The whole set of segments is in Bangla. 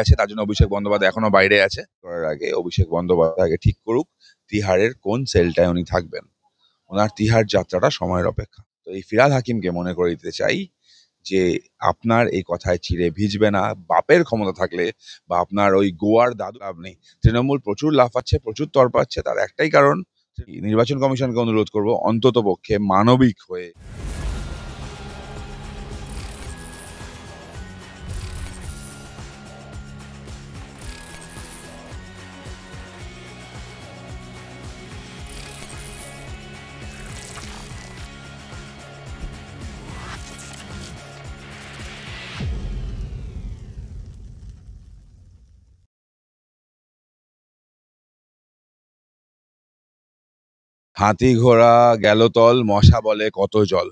আছে, তার জন্য অভিষেক বন্দ্যোপাধ্যায় এখনো বাইরে আছে। করার আগে অভিষেক বন্দ্যোপাধ্যায় আগে ঠিক করুক তিহারের কোন সেলটায় উনি থাকবেন। ওনার তিহার যাত্রাটা সময়ের অপেক্ষা। তো এই ফিরহাদ হাকিমকে মনে করে দিতে চাই যে আপনার এই কথায় চিড়ে ভিজবে না। বাপের ক্ষমতা থাকলে বা আপনার ওই গোয়ার দাদু লাভ নেই। তৃণমূল প্রচুর লাফাচ্ছে, প্রচুর তরপাচ্ছে, তার একটাই কারণ, নির্বাচন কমিশনকে অনুরোধ করব অন্তত পক্ষে মানবিক হয়ে হাতি ঘোড়া গেল তল, মশা বলে কত জল,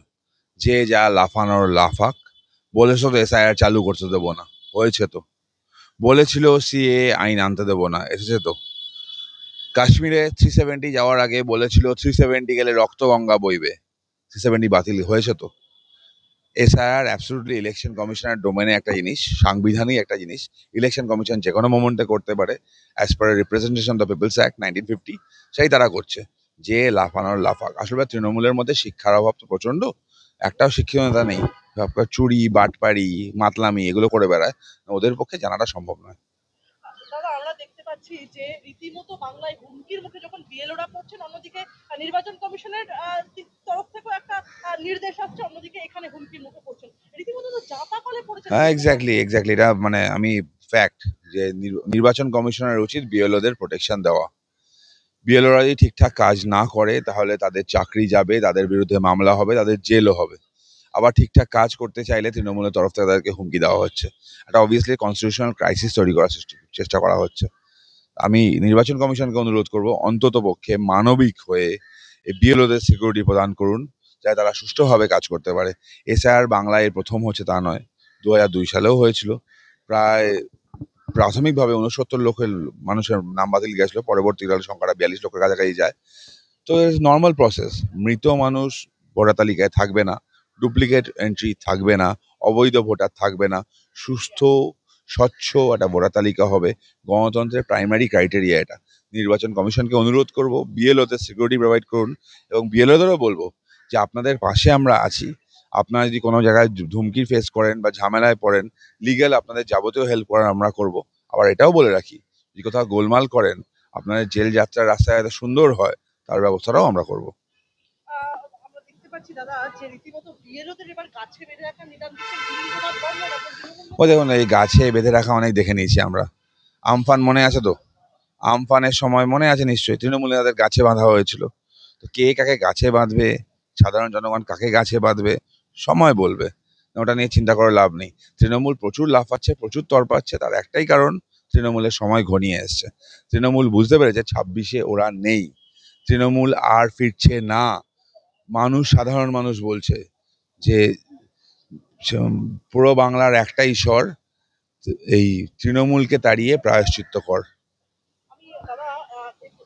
যে যা লাফানোর লাফাক, বলেছো তো এসআইআর চালু করতে দেবো না, হয়েছে তো। বলেছিল সিএ আইন আনতে দেবো না, এসেছে তো। কাশ্মীরে 370 যাওয়ার আগে বলেছিল 370 গেলে রক্তগঙ্গা বইবে, 370 বাতিল হয়েছে তো। এসআইআর অ্যাবসলিউটলি ইলেকশন কমিশনের ডোমেনে একটা জিনিস, সাংবিধানিক একটা জিনিস। ইলেকশন কমিশন যে কোনো মোমেন্টে করতে পারে, as per representation the people's act 1950, সেই তারা করছে। যে লাফানোর লাফাক, আসলে তৃণমূলের মধ্যে শিক্ষার অভাব তো প্রচন্ড, একটাও শিক্ষিত নেতা নেই। চুরি, বাটপাড়ি, মাতলামি এগুলো করে বেড়ায়, ওদের পক্ষে জানাটা সম্ভব নয়। দাদা, আমরা দেখতে পাচ্ছি যে রীতিমতো বাংলায় হুমকির মুখে যখন বিএলওরা পড়ছেন, অন্যদিকে নির্বাচন কমিশনের তরফ থেকেও একটা নির্দেশ আসছে, অন্যদিকে এখানে হুমকির মুখে পড়ছেন, রীতিমতো তো জাতাকলে পড়েছে। হ্যাঁ, এক্স্যাক্টলি এটা মানে আমি ফ্যাক্ট যে নির্বাচন কমিশনের উচিত বিএলওদের প্রোটেকশন দেওয়া। বিএলওরা যদি ঠিকঠাক কাজ না করে তাহলে তাদের চাকরি যাবে, তাদের বিরুদ্ধে মামলা হবে, তাদের জেলও হবে। আবার ঠিকঠাক কাজ করতে চাইলে তৃণমূলের তরফ থেকে তাদেরকে হুমকি দেওয়া হচ্ছে। এটা অবভিয়াসলি কনস্টিটিউশনাল ক্রাইসিস তৈরি করার চেষ্টা করা হচ্ছে। আমি নির্বাচন কমিশনকে অনুরোধ করব অন্তত পক্ষে মানবিক হয়ে এই বিএলওদের সিকিউরিটি প্রদান করুন, যাতে তারা সুষ্ঠুভাবে কাজ করতে পারে। এসআইআর বাংলায় প্রথম হচ্ছে তা নয়, 2002 সালেও হয়েছিল। প্রায় প্রাথমিকভাবে 69 লক্ষের মানুষের নাম বাতিল গেছিল, পরবর্তীকালে সংখ্যাটা 42 লক্ষের কাছাকাছি যায়। তো নর্মাল প্রসেস, মৃত মানুষ ভোটার তালিকায় থাকবে না, ডুপ্লিকেট এন্ট্রি থাকবে না, অবৈধ ভোটার থাকবে না, সুস্থ স্বচ্ছ একটা ভোটার তালিকা হবে। গণতন্ত্রের প্রাইমারি ক্রাইটেরিয়া এটা। নির্বাচন কমিশনকে অনুরোধ করব বিএলওদের সিকিউরিটি প্রোভাইড করুন, এবং বিএলওদেরও বলবো যে আপনাদের পাশে আমরা আছি। আপনারা যদি কোনো জায়গায় ধুমকি ফেস করেন বা ঝামেলায় পড়েন, লিগ্যাল আপনাদের যাবতীয় হেল্প করার আমরা করব। আবার এটাও বলে রাখি, যদি কোথাও গোলমাল করেন, আপনাদের জেল যাত্রার রাস্তায় এত সুন্দর হয়, তার ব্যবস্থাটাও আমরা করব। আমরা দেখতে পাচ্ছি দাদা যে রীতিমতো বিএলওদের এবার গাছে বেঁধে রাখা নিদান দিচ্ছেন রবীন্দ্রনাথ বর্মন এবং তৃণমূল। ও দেখুন, এই গাছে বেঁধে রাখা অনেক দেখে নিয়েছি আমরা। আমফান মনে আছে তো? আমফানের সময় মনে আছে নিশ্চয়ই, তৃণমূলে তাদের গাছে বাঁধা হয়েছিল। তো কে কাকে গাছে বাঁধবে, সাধারণ জনগণ কাকে গাছে বাঁধবে, সময় বলবে। ওটা নিয়ে চিন্তা করে লাভ নেই। তৃণমূল প্রচুর লাফাচ্ছে, প্রচুর তরপাচ্ছে, তার একটাই কারণ, তৃণমূলের সময় ঘনিয়ে এসছে। তৃণমূল বুঝতে পেরেছে 26-এ ওরা নেই, তৃণমূল আর ফিরছে না। সাধারণ মানুষ বলছে যে পুরো বাংলার একটাই স্বর, এই তৃণমূলকে তাড়িয়ে প্রায়শ্চিত্ত কর। আমি দাদা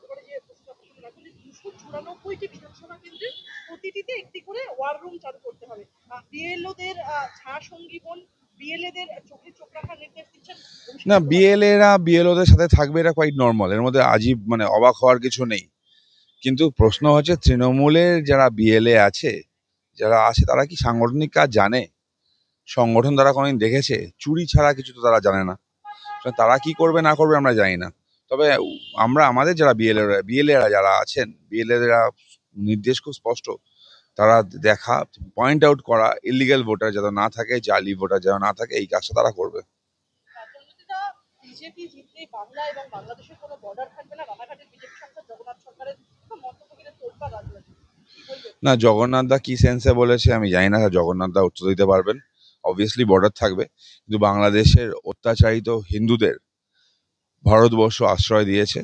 এবারে যে প্রশ্ন রাখলে 294টি বিধানসভা কেন্দ্রে প্রতিটিতে একটি করে ওয়ার রুম চালু করতে হবে। বিএলওদের ছায়া সঙ্গীবন, বিএলএদের চোখে চোখ রাখার নির্দেশ দিচ্ছেন। না, বিএলওদের সাথে থাকবে, এটা কোয়াইট নর্মাল, এর মধ্যে আজীব মানে অবাক হওয়ার কিছু নেই। কিন্তু প্রশ্ন হচ্ছে তৃণমূলের যারা বিএলএ আছে, যারা আছে, তারা কি সাংগঠনিক কাজ জানে? সংগঠন তারা কোনোদিন দেখেছে? চুরি ছাড়া কিছু তো তারা জানে না। তারা কি করবে না করবে আমরা জানি না। তবে আমাদের যারা বিএলএরা যারা আছেন, বিএলএরা নির্দেশ খুব স্পষ্ট। তারা দেখা, পয়েন্ট আউট করা, ইলিগাল ভোটার যাতে না থাকে, জালি ভোটার যারা না থাকে, এই কাজটা তারা করবে। বিজেপি জিতলে বাংলা এবং বাংলাদেশের কোনো বর্ডার থাকবে না, রানাঘাটের বিজেপি সাংসদ জগন্নাথ সরকারের মন্তব্য কিনে তোলপাড় রাজনীতি। না, জগন্নাথ দা কি সেন্সে বলেছে আমি জানি না, জগন্নাথ দা উত্তর দিতে পারবেন। অবভিয়াসলি বর্ডার থাকবে, কিন্তু বাংলাদেশের অত্যাচারিত হিন্দুদের ভারতবর্ষ আশ্রয় দিয়েছে,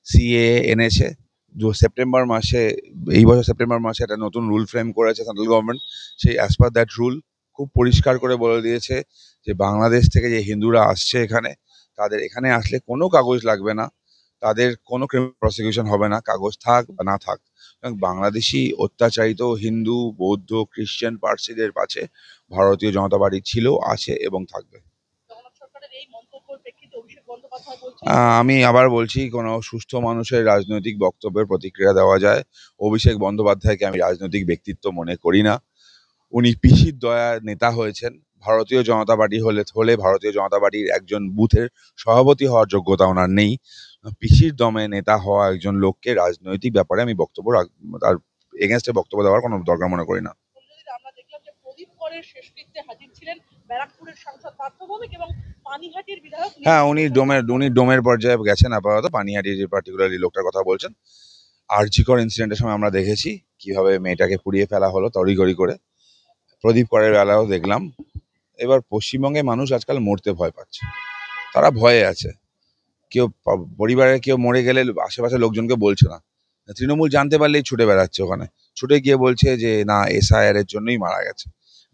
সিএএ এনেছে। সেপ্টেম্বর মাসে, এই বছর সেপ্টেম্বর মাসে একটা নতুন রুল ফ্রেম করেছে সেন্ট্রাল গভর্নমেন্ট। সেই অ্যাজ পার দ্যাট রুল খুব পরিষ্কার করে বলে দিয়েছে যে বাংলাদেশ থেকে যে হিন্দুরা আসছে এখানে, তাদের এখানে আসলে কোনো কাগজ লাগবে না, তাদের কোনো ক্রিমিনাল প্রসিকিউশন হবে না, কাগজ থাক বা না থাক। বাংলাদেশি অত্যাচারিত হিন্দু, বৌদ্ধ, খ্রিস্টান, পার্সিদের পাশে ভারতীয় জনতা পার্টি ছিল, আছে এবং থাকবে। জগন্নাথ সরকারের এই মন্তব্যের প্রেক্ষিতে কথা বলছে। আমি আবার বলছি, কোনো সুস্থ মানুষের রাজনৈতিক বক্তব্যের প্রতিক্রিয়া দেওয়া যায়। অভিষেক বন্দ্যোপাধ্যায়কে আমি রাজনৈতিক ব্যক্তিত্ব মনে করি না। উনি পিসির দয়ার নেতা হয়েছেন। ভারতীয় জনতা পার্টি হলে ভারতীয় জনতা পার্টির একজন বুথের সভাপতি হওয়ার যোগ্যতা ওনার নেই। পিসির দমে নেতা হওয়া একজন লোককে রাজনৈতিক ব্যাপারে আমি তার এগেনস্টে বক্তব্য দেওয়ার কোনো দরকার মনে করি না। আমরা দেখলাম যে প্রদীপ করের শেষকৃত্যে হাজির ছিলেন ব্যারাকপুরের সাংসদ পার্থ ভৌমিক এবং পানিহাটির বিধায়ক। হ্যাঁ, উনি ডোমের পর্যায়ে গেছেন আপাতত। পানিহাটির যে পার্টিকুলারলি লোকটার কথা বলছেন, আরজিকর ইনসিডেন্টের সময় আমরা দেখেছি কিভাবে মেয়েটাকে পুড়িয়ে ফেলা হলো তড়িঘড়ি করে। প্রদীপ করের বেলাও দেখলাম। এবার পশ্চিমবঙ্গে মানুষ আজকাল মরতে ভয় পাচ্ছে, তারা ভয়ে আছে। পরিবারের কেউ মরে গেলে আশেপাশের লোকজনকে বলছে না। তৃণমূল জানতে পারলেই ছুটে বেড়াচ্ছে ওখানে, ছুটে গিয়ে বলছে যে না, এসআইআর এর জন্যই মারা গেছে।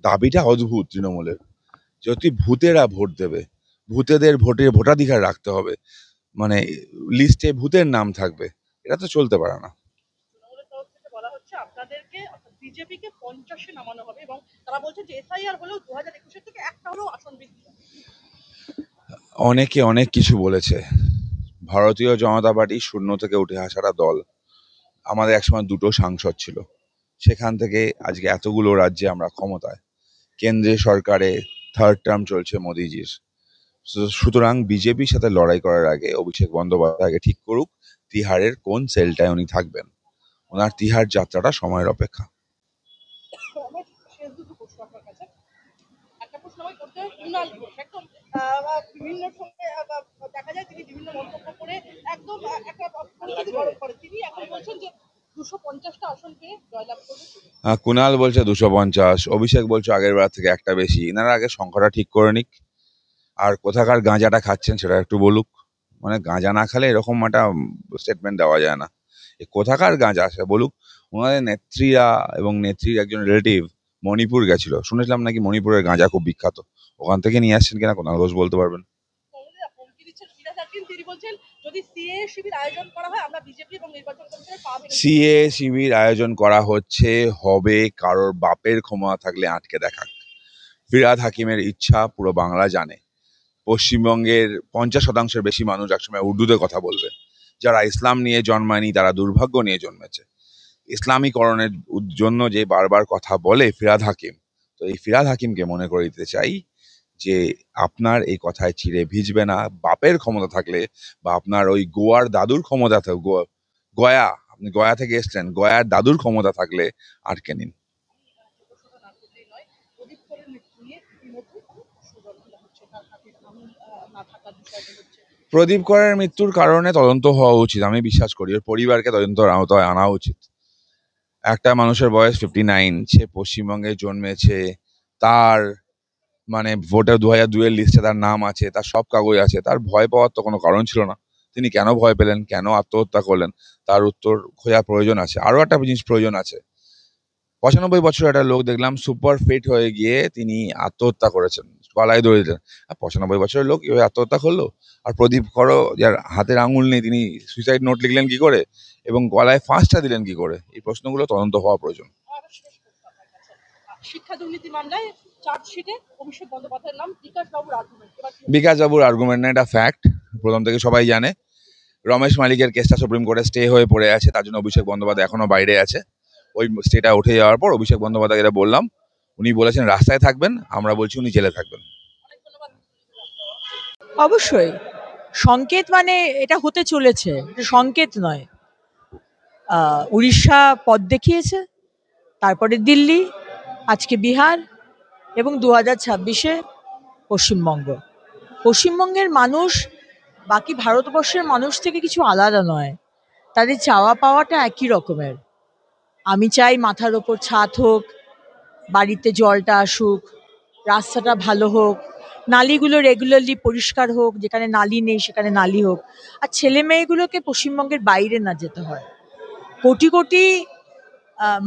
দাবিটা অদ্ভুত তৃণমূলের। যদি ভূতেরা ভোট দেবে, ভূতেদের ভোটাধিকার রাখতে হবে, মানে লিস্টে ভূতের নাম থাকবে, এটা তো চলতে পারে না। তৃণমূলের তরফ থেকে বলা হচ্ছে আপনাদেরকে বিজেপিকে 50-এ নামানো হবে এবং তারা বলছে যে এসআইআর হলেও 2021-এর থেকে একটা হলেও আসন বৃদ্ধি হবে। অনেকে অনেক কিছু বলেছে। ভারতীয় জনতা পার্টি শূন্য থেকে উঠে আসাটা দল। আমাদের একসময় 2টো সাংসদ ছিল, সেখান থেকে আজকে এতগুলো রাজ্যে আমরা ক্ষমতায়। কেন্দ্রে সরকারে 3rd টার্ম চলছে মোদিজির। সুতরাং বিজেপির সাথে লড়াই করার আগে অভিষেক বন্দ্যোপাধ্যায়কে ঠিক করুক তিহারের কোন সেলটায় উনি থাকবেন। ওনার তিহার যাত্রাটা সময়ের অপেক্ষা। আমার শেষ দুটো প্রশ্ন আপনার কাছে। একটা প্রশ্ন আমাকে করতে হয় কুণাল ঘোষ। একদম বিভিন্ন সময় দেখা যায় তিনি বিভিন্ন মন্তব্য করে একদম একটা পরিস্থিতি গরম করে। তিনি এখন বলছেন যে 250টা আসন পেয়ে জয়লাভ করবে। কুণাল বলছে 250, অভিষেক বলছে আগের বার থেকে একটা বেশি। এনারা আগে সংখ্যাটা ঠিক করে নিক, আর কোথাকার গাঁজাটা খাচ্ছেন সেটা একটু বলুক। মানে গাঁজা না খেলে এরকম একটা স্টেটমেন্ট দেওয়া যায় না। কোথাকার গাঁজা সে বলুক। ওনাদের নেত্রীরা এবং নেত্রীর একজন রিলেটিভ মণিপুর গেছিল, শুনেছিলাম নাকি মণিপুরের গাঁজা খুব বিখ্যাত। ওখান থেকে নিয়ে আসছেন কিনা কুণাল ঘোষ বলতে পারবেন। হুমকি দিচ্ছেন ফিরাদ হাকিম। তিনি বলছেন যদি সিএ শিবির আয়োজন করা হয় আমরা বিজেপি এবং নির্বাচন কমিশনের পা ভেঙে দেব। সিএ শিবির আয়োজন করা হচ্ছে, হবে, কারোর বাপের ক্ষমতা থাকলে আটকে দেখাক। ফিরাদ হাকিমের ইচ্ছা পুরো বাংলা জানে। পশ্চিমবঙ্গের 50% বেশি মানুষ একসময় উর্দুতে কথা বলবে। যারা ইসলাম নিয়ে জন্মায়নি তারা দুর্ভাগ্য নিয়ে জন্মেছে। ইসলামীকরণের জন্য যে বারবার কথা বলে ফিরাদ হাকিম, তো এই ফিরাদ হাকিমকে মনে করে দিতে চাই যে আপনার এই কথায় চিড়ে ভিজবে না। বাপের ক্ষমতা থাকলে বা আপনার ওই গোয়ার দাদুর ক্ষমতা গয়া, আপনি গয়া থেকে এসছেন, গয়ার দাদুর ক্ষমতা থাকলে আটকে নিন। প্রদীপ করের মৃত্যু নিয়ে ইতিমধ্যে সুগন্ধা হচ্ছে, তার হাতে আঙুল না থাকার বিষয়টা হচ্ছে। প্রদীপ করের মৃত্যুর কারণে তদন্ত হওয়া উচিত, আমি বিশ্বাস করি। ওর পরিবারকে তদন্তের আওতায় আনা উচিত। একটা মানুষের বয়স 59, সে পশ্চিমবঙ্গে জন্মেছে, তার মানে ভোটার 2002-এর লিস্টে তার নাম আছে, তার সব কাগজ আছে, তার ভয় পাওয়ার তো কোনো কারণ ছিল না। তিনি কেন ভয় পেলেন, কেন আত্মহত্যা করলেন, তার উত্তর খোঁজার প্রয়োজন আছে। আরও একটা জিনিস প্রয়োজন আছে। 95 বছরের একটা লোক দেখলাম সুপার ফিট হয়ে গিয়ে তিনি আত্মহত্যা করেছেন, গলায় দড়ি দিলেন। 95 বছরের লোক এভাবে আত্মহত্যা করলো? আর প্রদীপ করো যার হাতের আঙুল নেই, তিনি সুইসাইড নোট লিখলেন কি করে এবং গলায় ফাঁসটা দিলেন কি করে? এই প্রশ্নগুলো তদন্ত হওয়া প্রয়োজন। শিক্ষা দুর্নীতি মামলায় চার্জশিটে অভিষেক বন্দ্যোপাধ্যায়ের নাম। বিকাশবাবুর আর্গুমেন্ট। বিকাশবাবুর আর্গুমেন্ট না, এটা ফ্যাক্ট। প্রথম থেকে সবাই জানে রমেশ মালিকের কেসটা সুপ্রিম কোর্টে স্টে হয়ে পড়ে আছে, তার জন্য অভিষেক বন্দ্যোপাধ্যায় এখনো বাইরে আছে। ওই স্টেটা উঠে যাওয়ার পর অভিষেক বন্দ্যোপাধ্যায় এটা বললাম, উনি বলেছেন রাস্তায় থাকবেন, আমরা বলছি উনি জেলে থাকবেন। অবশ্যই সংকেত, মানে এটা হতে চলেছে, এটা সংকেত নয়। উড়িষ্যা পথ দেখিয়েছে, তারপরে দিল্লি, আজকে বিহার এবং 2026-এ পশ্চিমবঙ্গ। পশ্চিমবঙ্গের মানুষ বাকি ভারতবর্ষের মানুষ থেকে কিছু আলাদা নয়, তাদের চাওয়া পাওয়াটা একই রকমের। আমি চাই মাথার ওপর ছাদ হোক, বাড়িতে জলটা আসুক, রাস্তাটা ভালো হোক, নালিগুলো রেগুলারলি পরিষ্কার হোক, যেখানে নালি নেই সেখানে নালি হোক, আর ছেলে মেয়েগুলোকে পশ্চিমবঙ্গের বাইরে না যেতে হয়। কোটি কোটি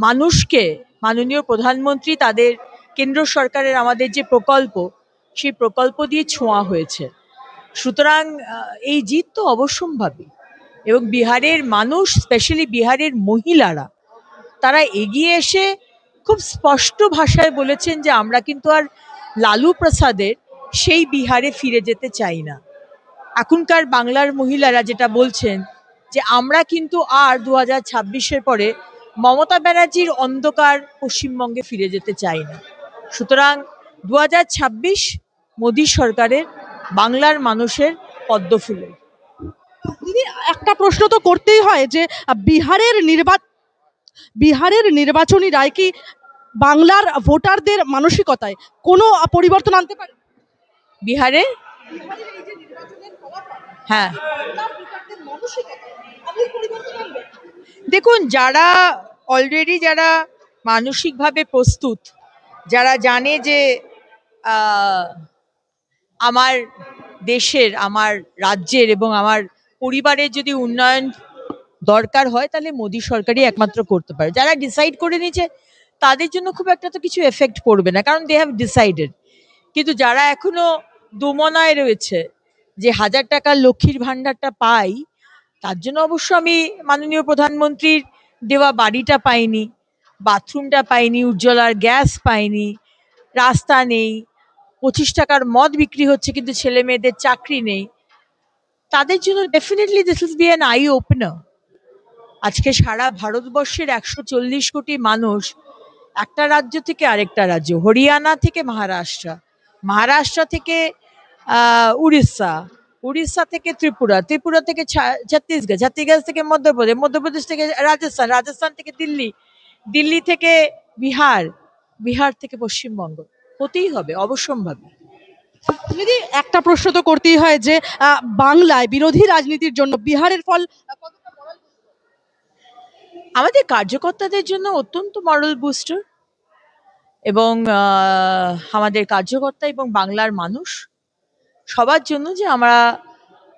মানুষকে মাননীয় প্রধানমন্ত্রী তাদের কেন্দ্র সরকারের আমাদের যে প্রকল্প, সেই প্রকল্প দিয়ে ছোঁয়া হয়েছে। সুতরাং এই জিত তো অবশ্যম্ভাবী। এবং বিহারের মানুষ, স্পেশালি বিহারের মহিলারা, তারা এগিয়ে এসে খুব স্পষ্ট ভাষায় বলেছেন যে আমরা কিন্তু আর লালু প্রসাদের সেই বিহারে ফিরে যেতে চাই না। এখনকার বাংলার মহিলারা যেটা বলছেন যে আমরা কিন্তু আর 2026-এর পরে মমতা ব্যানার্জির অন্ধকার পশ্চিমবঙ্গে ফিরে যেতে চাই না। সুতরাং 2026 মোদী সরকারের, বাংলার মানুষের পদ্মফুলের। দিদি, একটা প্রশ্ন তো করতেই হয় যে বিহারের নির্বাচনী রায় কি বাংলার ভোটারদের মানসিকতায় কোনো পরিবর্তন আনতে পারে? বিহারে বিহারের এই যে নির্বাচনের ফলাফল হ্যাঁ, বাংলার ভোটারদের মানসিকতায় আপনি পরিবর্তন আনবে? দেখুন, যারা মানসিকভাবে প্রস্তুত, যারা জানে যে আহ, আমার দেশের, আমার রাজ্যের এবং আমার পরিবারের যদি উন্নয়ন দরকার হয় তাহলে মোদী সরকারই একমাত্র করতে পারে। যারা ডিসাইড করে নিয়েছে তাদের জন্য খুব একটা তো কিছু এফেক্ট পড়বে না, কারণ দে হ্যাভ ডিসাইডেড। কিন্তু যারা এখনো দোমনায় রয়েছে যে 1000 টাকার লক্ষ্মীর ভাণ্ডারটা পাই, তার জন্য অবশ্য আমি মাননীয় প্রধানমন্ত্রীর দেওয়া বাড়িটা পাইনি, বাথরুমটা পাইনি, উজ্জ্বলার গ্যাস পাইনি, রাস্তা নেই, 25 টাকার মদ বিক্রি হচ্ছে কিন্তু ছেলে মেয়েদের চাকরি নেই। তাদের জন্য definitely this will be an I opener. আজকে সারা ভারতবর্ষের 140 কোটি মানুষ একটা রাজ্য থেকে আরেকটা রাজ্য, হরিয়ানা থেকে মহারাষ্ট্র, মহারাষ্ট্র থেকে উড়িষ্যা, উড়িষ্যা থেকে ত্রিপুরা, ত্রিপুরা থেকে ছত্তিশগড়, ছত্তিশগড় থেকে মধ্যপ্রদেশ, মধ্যপ্রদেশ থেকে রাজস্থান, রাজস্থান থেকে দিল্লি, দিল্লি থেকে বিহার, বিহার থেকে পশ্চিমবঙ্গ। হতেই হবে অবশ্যম্ভাবী। দিদি, একটা প্রশ্ন তো করতেই হয় যে বাংলায় বিরোধী রাজনীতির জন্য বিহারের ফল কতটা বড়? আমাদের কার্যকর্তাদের জন্য অত্যন্ত মরাল বুস্টার, এবং আমাদের কার্যকর্তা এবং বাংলার মানুষ সবার জন্য যে আমরা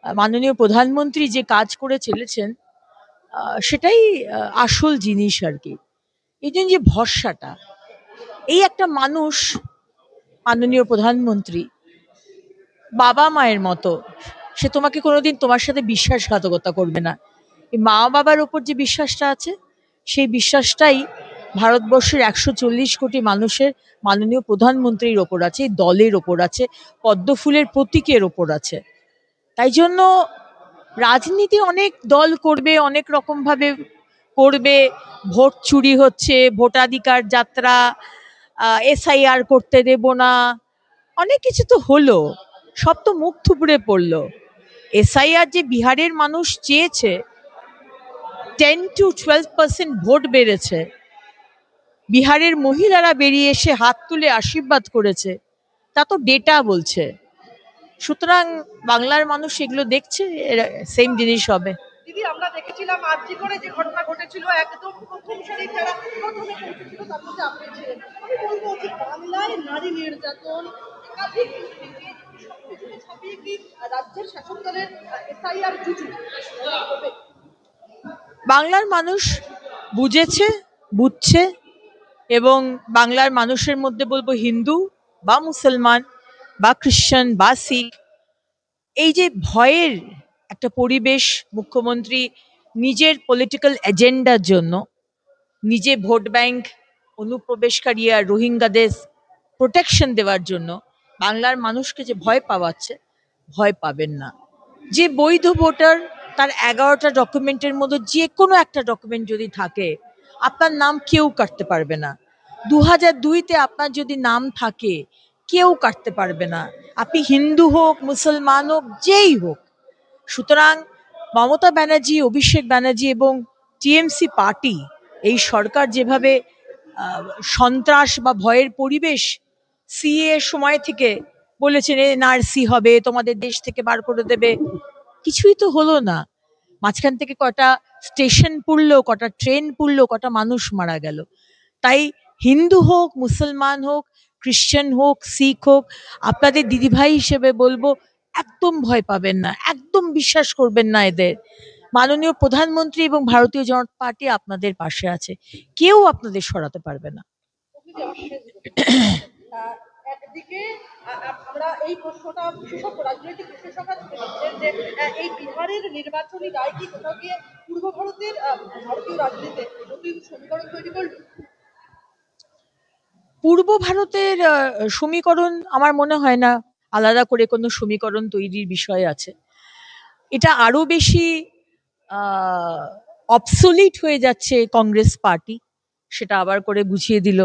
মাননীয় প্রধানমন্ত্রী যে কাজ করে চলেছেন সেটাই আসল জিনিস আর কি। এই জন্য যে ভরসাটা, এই একটা মানুষ, মাননীয় প্রধানমন্ত্রী বাবা মায়ের মতো, সে তোমাকে কোনোদিন তোমার সাথে বিশ্বাসঘাতকতা করবে না। এই মা বাবার ওপর যে বিশ্বাসটা আছে, সেই বিশ্বাসটাই ভারতবর্ষের 140 কোটি মানুষের মাননীয় প্রধানমন্ত্রীর ওপর আছে, এই দলের ওপর আছে, পদ্মফুলের প্রতীকের ওপর আছে। তাই জন্য রাজনীতি অনেক দল করবে, অনেক রকমভাবে করবে, ভোট চুরি হচ্ছে, ভোটাধিকার যাত্রা, SIR করতে দেব না, অনেক কিছু তো হলো, সব তো মুখ থুবড়ে পড়লো। SIR যে বিহারের মানুষ চেয়েছে, 10 to 12% ভোট বেড়েছে, বিহারের মহিলারা বেরিয়ে এসে হাত তুলে আশীর্বাদ করেছে, তা তো ডেটা বলছে। সুতরাং বাংলার মানুষ এগুলো দেখছে, সেম জিনিস হবে। দিদি, আমরা দেখেছিলাম আরজি করে যে ঘটনা ঘটেছিল, একদম প্রথম সারির যারা প্রথমে পৌঁছেছিল তার মধ্যে আপনি ছিলেন। আমি বলবো যে বাংলায় নারী নির্যাতন, একাধিক দুর্নীতি, সবকিছুকে ছাপিয়ে কি রাজ্যের শাসক দলের SIR জুজু হবে? বাংলার মানুষ বুঝেছে, বুঝছে, এবং বাংলার মানুষের মধ্যে বলবো হিন্দু বা মুসলমান বা খ্রিস্টান বা শিখ, এই যে ভয়ের একটা পরিবেশ, মুখ্যমন্ত্রী নিজের পলিটিক্যাল এজেন্ডার জন্য, নিজে ভোট ব্যাংক, অনুপ্রবেশকারী আর রোহিঙ্গাদের প্রোটেকশন দেওয়ার জন্য বাংলার মানুষকে যে ভয় পাওয়াচ্ছে, ভয় পাবেন না। যে বৈধ ভোটার, তার 11টা ডকুমেন্টের মধ্যে যে কোনো একটা ডকুমেন্ট যদি থাকে, আপনার নাম কেউ কাটতে পারবে না। 2002-তে আপনার যদি নাম থাকে, কেউ কাটতে পারবে না, আপনি হিন্দু হোক, মুসলমান হোক, যেই হোক। সুতরাং মমতা ব্যানার্জি, অভিষেক ব্যানার্জি এবং TMC পার্টি, এই সরকার যেভাবে সন্ত্রাস বা ভয়ের পরিবেশ CA সময় থেকে বলেছেন, NRC হবে, তোমাদের দেশ থেকে বার করে দেবে, কিছুই তো হলো না। মাঝখান থেকে কটা স্টেশন পুড়লো, কটা ট্রেন পুড়লো, কটা মানুষ মারা গেল। তাই হিন্দু হোক, মুসলমান হোক, খ্রিশ্চান হোক, শিখ হোক, আপনাদের দিদিভাই হিসেবে বলবো, একদম ভয় পাবেন না, একদম বিশ্বাস করবেন না এদের। মাননীয় প্রধানমন্ত্রী এবং ভারতীয় জনতা পার্টি আপনাদের পাশে আছে, কেউ আপনাদের সরাতে পারবে না। একদিকে আমরা এই প্রশ্নটা রাজনৈতিক বিশেষজ্ঞরা তুলে যে এই বিহারের নির্বাচনী রায় কি কোথাও গিয়ে পূর্ব ভারতের ভারতীয় রাজনীতিতে নতুন সমীকরণ তৈরি করবে? পূর্ব ভারতের সমীকরণ আমার মনে হয় না আলাদা করে কোনো সমীকরণ তৈরির বিষয় আছে। এটা আরো বেশি অবসোলিট হয়ে যাচ্ছে কংগ্রেস পার্টি, সেটা আবার করে বুঝিয়ে দিল।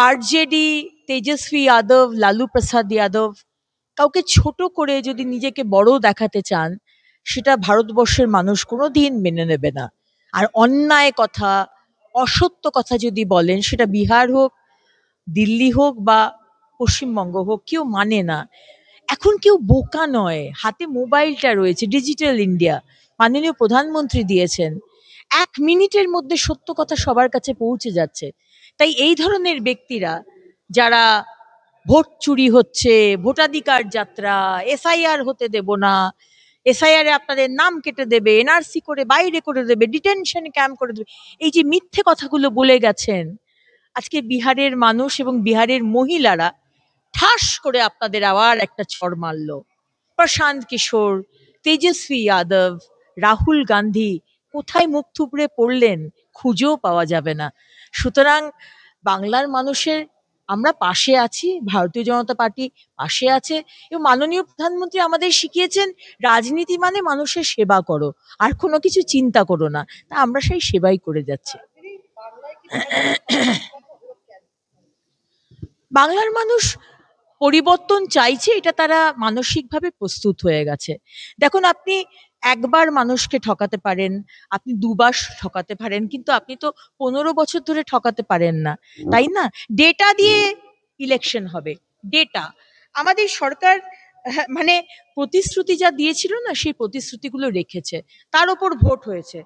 আরজেডি, তেজস্বী যাদব, লালু প্রসাদ যাদব, কাউকে ছোট করে যদি নিজেকে বড় দেখাতে চান, সেটা ভারতবর্ষের মানুষ কোনোদিন মেনে নেবে না। আর অন্যায় কথা, অসত্য কথা যদি বলেন, সেটা বিহার হোক, দিল্লি হোক বা পশ্চিমবঙ্গ হোক, কেউ মানে না। এখন কেউ বোকা নয়, হাতে মোবাইলটা রয়েছে, ডিজিটাল ইন্ডিয়া মাননীয় প্রধানমন্ত্রী দিয়েছেন। 1 মিনিটের মধ্যে সত্য কথা সবার কাছে পৌঁছে যাচ্ছে। তাই এই ধরনের ব্যক্তিরা যারা ভোট চুরি হচ্ছে, ভোটাধিকার যাত্রা, এসআইআর হতে দেব না, এসআইআর এ আপনাদের নাম কেটে দেবে, এনআরসি করে বাইরে করে দেবে, ডিটেনশন ক্যাম্প করে দেবে, এই যে মিথ্যে কথাগুলো বলে গেছেন, আজকে বিহারের মানুষ এবং বিহারের মহিলারা ঠাস করে আপনাদের আবার একটা চড় মারলো। প্রশান্ত কিশোর, তেজস্বী যাদব, রাহুল গান্ধী কোথায় মুখ থুবড়ে পড়লেন খুঁজেও পাওয়া যাবে না। সুতরাং বাংলার মানুষের আমরা পাশে আছি, ভারতীয় জনতা পার্টি পাশে আছে, এবং মাননীয় প্রধানমন্ত্রী আমাদের শিখিয়েছেন রাজনীতি মানে মানুষের সেবা করো, আর কোনো কিছু চিন্তা করো না। তা আমরা সেই সেবাই করে যাচ্ছি। তিনি বাংলায় কি কেন? বাংলার মানুষ পরিবর্তন চাইছে, এটা তারা মানসিকভাবে প্রস্তুত হয়ে গেছে। দেখুন, আপনি একবার মানুষকে ঠকাতে পারেন, আপনি দুবার ঠকাতে পারেন, কিন্তু আপনি তো 15 বছর ধরে ঠকাতে পারেন না, তাই না? ডেটা দিয়ে ইলেকশন হবে, ডেটা। আমাদের সরকার মানে প্রতিশ্রুতি যা দিয়েছিল না, সেই প্রতিশ্রুতিগুলো রেখেছে, তার উপর ভোট হয়েছে।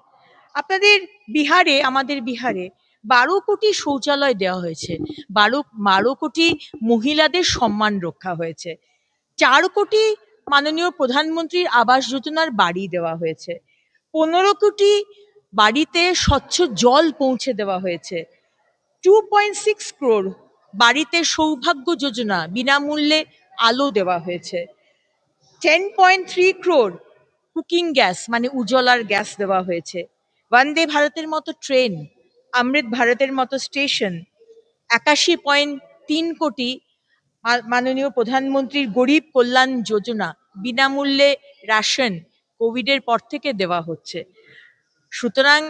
আপনাদের বিহারে, আমাদের বিহারে 12 কোটি শৌচালয় দেওয়া হয়েছে, 12 কোটি মহিলাদের সম্মান রক্ষা হয়েছে, 4 কোটি মাননীয় প্রধানমন্ত্রীর আবাস যোজনার বাড়ি দেওয়া হয়েছে, 15 কোটি বাড়িতে স্বচ্ছ জল পৌঁছে দেওয়া হয়েছে, 2.6 crore বাড়িতে সৌভাগ্য যোজনা বিনামূল্যে আলো দেওয়া হয়েছে, 10.3 crore কুকিং গ্যাস মানে উজ্জ্বলার গ্যাস দেওয়া হয়েছে, বন্দে ভারতের মতো ট্রেন, অমৃত ভারতের মতো স্টেশন, 81.3 কোটি মাননীয় প্রধানমন্ত্রীর গরিব কল্যাণ যোজনা, বিনামূল্যে রেশন কোভিডের পর থেকে দেওয়া হচ্ছে। সুতরাং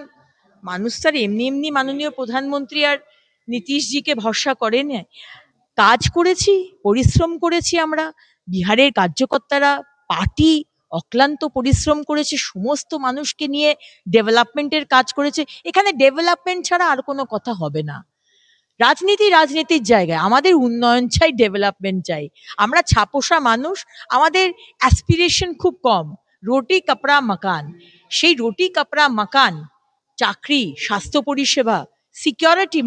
মানুষ তার এমনি এমনি মাননীয় প্রধানমন্ত্রী আর নীতিশজিকে ভরসা করেন। কাজ করেছি, পরিশ্রম করেছি আমরা, বিহারের কার্যকর্তারা, পার্টি অক্লান্ত পরিশ্রম করেছে, সমস্ত মানুষকে নিয়ে ডেভেলপমেন্টের কাজ করেছে। এখানে ডেভেলপমেন্ট ছাড়া আর কোনো কথা হবে না। রাজনীতি রাজনীতির জায়গায়, আমাদের উন্নয়ন চাই, ডেভেলপমেন্ট চাই। আমরা ছাপোষা মানুষ, আমাদের অ্যাসপিরেশন খুব কম, রুটি কাপড়া মাকান। সেই রুটি কাপড়া মাকান, চাকরি, স্বাস্থ্য পরিষেবা, সিকিউরিটি,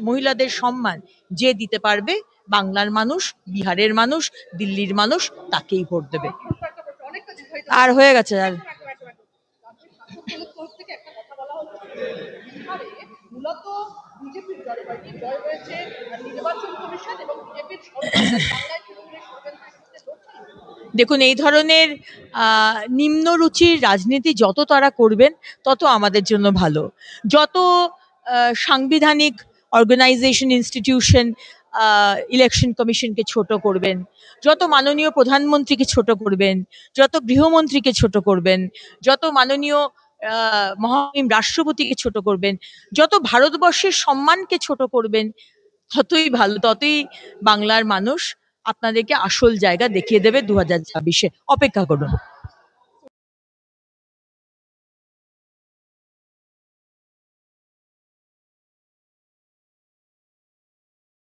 মহিলাদের সম্মান যে দিতে পারবে, বাংলার মানুষ, বিহারের মানুষ, দিল্লির মানুষ তাকেই ভোট দেবে। অনেকটা দীর্ঘায়িত আর হয়ে গেছে। আর একদম, একদম, একদম। রাজ্যের শাসক দলের তরফ থেকে একটা কথা বলা হচ্ছে, বিহারে মূলত বিজেপির জয় হয়নি, জয় হয়েছে নির্বাচন কমিশন এবং বিজেপির সরকার। বাংলায় তৃণমূলের ষড়যন্ত্রের বিরুদ্ধে লড়ছে। দেখুন, এই ধরনের নিম্ন রুচির রাজনীতি যত তারা করবেন, তত আমাদের জন্য ভালো। যত সাংবিধানিক অর্গানাইজেশন, ইনস্টিটিউশন ইলেকশন কমিশনকে ছোট করবেন, যত মাননীয় প্রধানমন্ত্রীকে ছোট করবেন, যত গৃহমন্ত্রীকে ছোট করবেন, যত মাননীয় মহামহিম রাষ্ট্রপতিকে ছোট করবেন, যত ভারতবর্ষের সম্মানকে ছোট করবেন, ততই ভালো, ততই বাংলার মানুষ আপনাদেরকে আসল জায়গা দেখিয়ে দেবে 2026-এ। অপেক্ষা করুন।